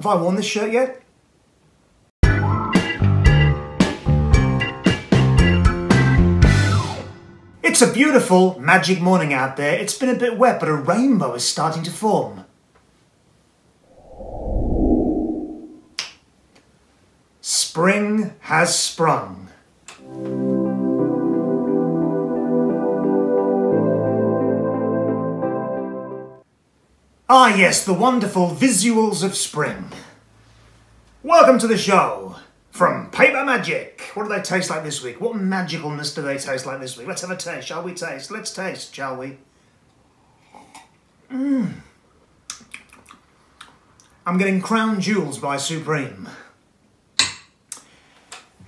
Have I worn this shirt yet? It's a beautiful, magic morning out there. It's been a bit wet, but a rainbow is starting to form. Spring has sprung. Ah yes, the wonderful visuals of spring. Welcome to the show from Paper Magic. What do they taste like this week? What magicalness do they taste like this week? Let's have a taste, shall we taste? Let's taste, shall we? I'm getting Crown Jewels by Supreme.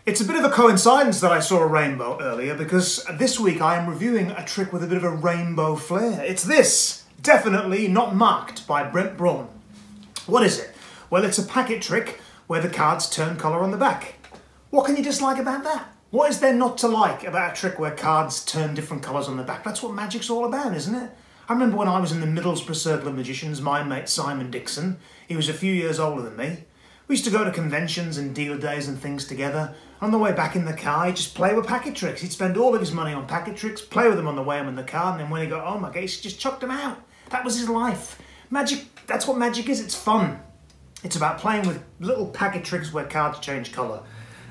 It's a bit of a coincidence that I saw a rainbow earlier because this week I am reviewing a trick with a bit of a rainbow flair. It's this, definitely not marked by Brent Braun. What is it? Well, it's a packet trick where the cards turn colour on the back. What can you dislike about that? What is there not to like about a trick where cards turn different colours on the back? That's what magic's all about, isn't it? I remember when I was in the Middlesbrough Circle of Magicians, my mate Simon Dixon, he was a few years older than me. We used to go to conventions and dealer days and things together. On the way back in the car, he'd just play with packet tricks. He'd spend all of his money on packet tricks, play with them on the way home in the car, and then when he got home, he just chucked them out. That was his life. Magic, that's what magic is, it's fun. It's about playing with little packet tricks where cards change colour.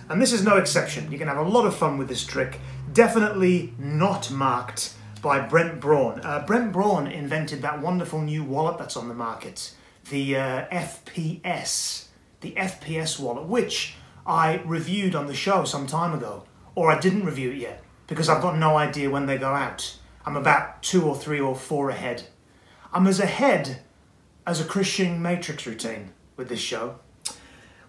And this is no exception. You can have a lot of fun with this trick. Definitely not marked by Brent Braun. Brent Braun invented that wonderful new wallet that's on the market. The FPS. The FPS wallet, which I reviewed on the show some time ago. Or I didn't review it yet, because I've got no idea when they go out. I'm about 2 or 3 or 4 ahead. I'm as ahead as a Christian Matrix routine with this show.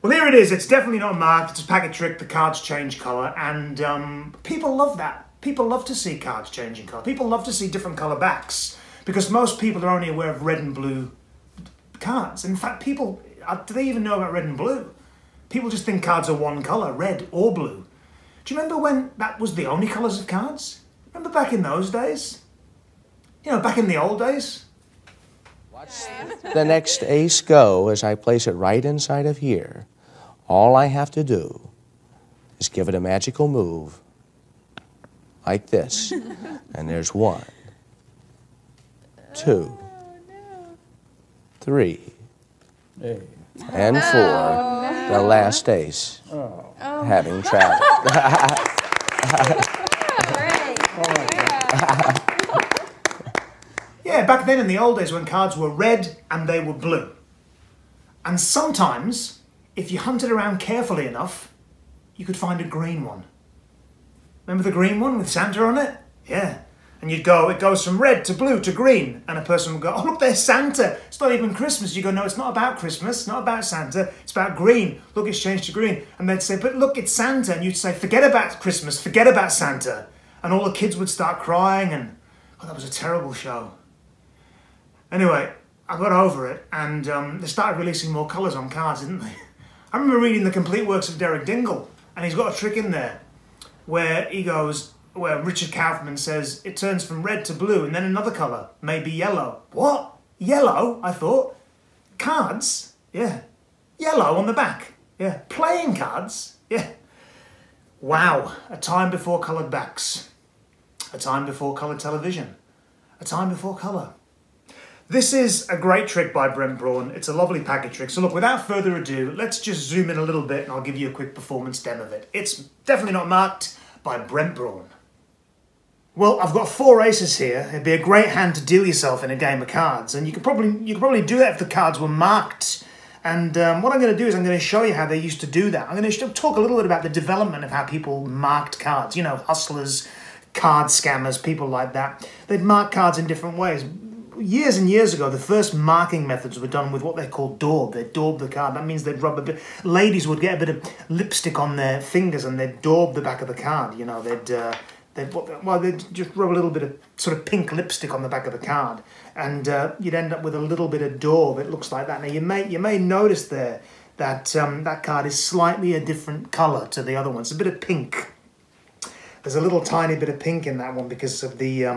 Well, here it is. It's definitely not marked. It's a packet trick. The cards change colour. And people love that. People love to see cards changing colour. People love to see different colour backs. Because most people are only aware of red and blue cards. In fact, people, do they even know about red and blue? People just think cards are one colour, red or blue. Do you remember when that was the only colours of cards? Remember back in those days? You know, back in the old days? Watch the next ace go as I place it right inside of here. All I have to do is give it a magical move like this. And there's 1, 2, 3, and 4. The last ace having traveled. Yeah, back then in the old days when cards were red and they were blue. And sometimes, if you hunted around carefully enough, you could find a green one. Remember the green one with Santa on it? Yeah. And you'd go, it goes from red to blue to green. And a person would go, oh look, there's Santa. It's not even Christmas. You go, no, it's not about Christmas. It's not about Santa. It's about green. Look, it's changed to green. And they'd say, but look, it's Santa. And you'd say, forget about Christmas. Forget about Santa. And all the kids would start crying. And oh, that was a terrible show. Anyway, I got over it, and they started releasing more colours on cards, didn't they? I remember reading The Complete Works of Derek Dingle, and he's got a trick in there where he goes, where Richard Kaufman says it turns from red to blue and then another colour, maybe yellow. What? Yellow? I thought. Cards? Yeah. Yellow on the back. Yeah. Playing cards? Yeah. Wow. A time before coloured backs. A time before coloured television. A time before colour. This is a great trick by Brent Braun. It's a lovely packet trick. So look, without further ado, let's just zoom in a little bit and I'll give you a quick performance demo of it. It's definitely not marked by Brent Braun. Well, I've got 4 aces here. It'd be a great hand to deal yourself in a game of cards. And you could probably do that if the cards were marked. And what I'm going to do is I'm going to show you how they used to do that. I'm going to talk a little bit about the development of how people marked cards. You know, hustlers, card scammers, people like that. They'd mark cards in different ways. Years and years ago, the first marking methods were done with what they called daub. They'd daub the card. That means they'd rub a bit... Ladies would get a bit of lipstick on their fingers and they'd daub the back of the card. You know, they'd just rub a little bit of sort of pink lipstick on the back of the card. And you'd end up with a little bit of daub. It looks like that. Now, you may notice there that that card is slightly a different colour to the other one. It's a bit of pink. There's a little tiny bit of pink in that one because of the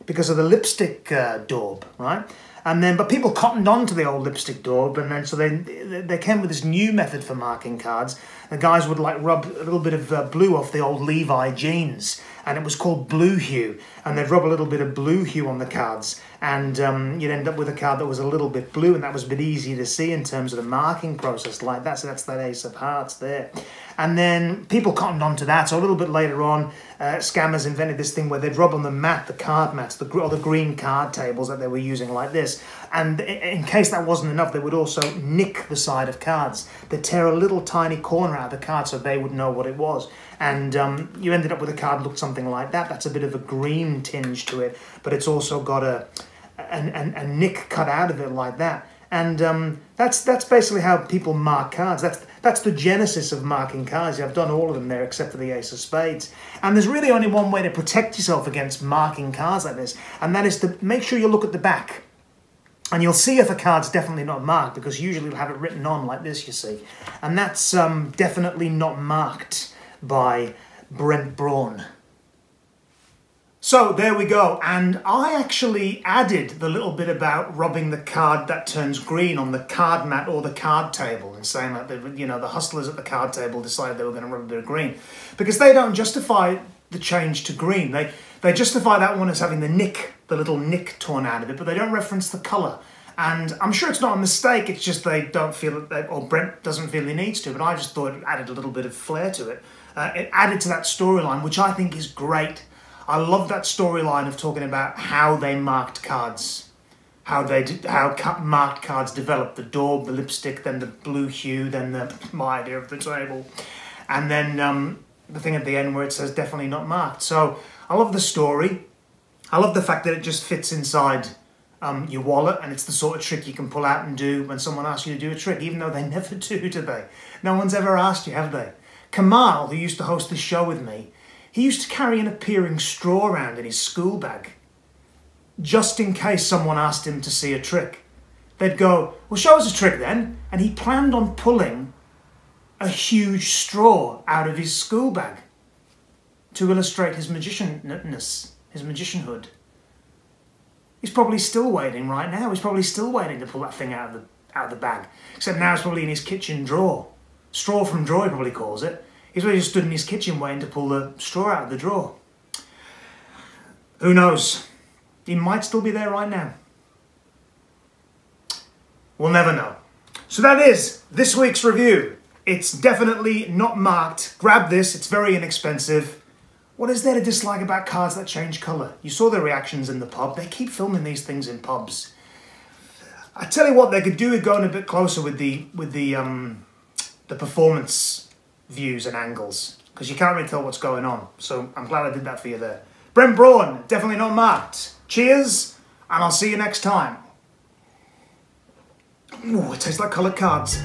lipstick daub, right? But people cottoned on to the old lipstick daub, and then so they came with this new method for marking cards. The guys would like rub a little bit of blue off the old Levi jeans, and it was called blue hue. And they'd rub a little bit of blue hue on the cards, and you'd end up with a card that was a little bit blue, and that was a bit easier to see in terms of the marking process like that. So that's that Ace of Hearts there. And then people cottoned on to that. So a little bit later on, scammers invented this thing where they'd rub on the mat, the card mats, or the green card tables that they were using like this. And in case that wasn't enough, they would also nick the side of cards. They'd tear a little tiny corner out of the card so they would know what it was. And you ended up with a card that looked something like that. That's a bit of a green tinge to it, but it's also got a nick cut out of it like that. And that's basically how people mark cards. That's the genesis of marking cards. I've done all of them there except for the Ace of Spades. And there's really only one way to protect yourself against marking cards like this, and that is to make sure you look at the back. And you'll see if a card's definitely not marked, because usually it'll have it written on like this, you see. And that's definitely not marked by Brent Braun. So there we go, and I actually added the little bit about rubbing the card that turns green on the card mat or the card table, and saying that the hustlers at the card table decided they were going to rub a bit of green, because they don't justify the change to green. They justify that one as having the little nick torn out of it, but they don't reference the colour. And I'm sure it's not a mistake, it's just they don't feel it, or Brent doesn't feel he needs to, but I just thought it added a little bit of flair to it. It added to that storyline, which I think is great. I love that storyline of talking about how they marked cards, how marked cards developed, the daub, the lipstick, then the blue hue, then my idea of the table, and then the thing at the end where it says definitely not marked. So I love the story. I love the fact that it just fits inside your wallet, and it's the sort of trick you can pull out and do when someone asks you to do a trick, even though they never do they? No one's ever asked you, have they? Kamal, who used to host this show with me, he used to carry an appearing straw around in his school bag, just in case someone asked him to see a trick. They'd go, well, show us a trick then. And he planned on pulling a huge straw out of his school bag to illustrate his magicianness, his magicianhood. He's probably still waiting right now. He's probably still waiting to pull that thing out of the bag. Except now it's probably in his kitchen drawer. Straw from drawer, he probably calls it. He's really just stood in his kitchen waiting to pull the straw out of the drawer. Who knows? He might still be there right now. We'll never know. So that is this week's review. It's definitely not marked. Grab this, it's very inexpensive. What is there to dislike about cards that change colour? You saw the reactions in the pub. They keep filming these things in pubs. I tell you what, they could do with going a bit closer with the performance views and angles, because you can't really tell what's going on. So I'm glad I did that for you there. Brent Braun, definitely not marked. Cheers, and I'll see you next time. Ooh, it tastes like coloured cards.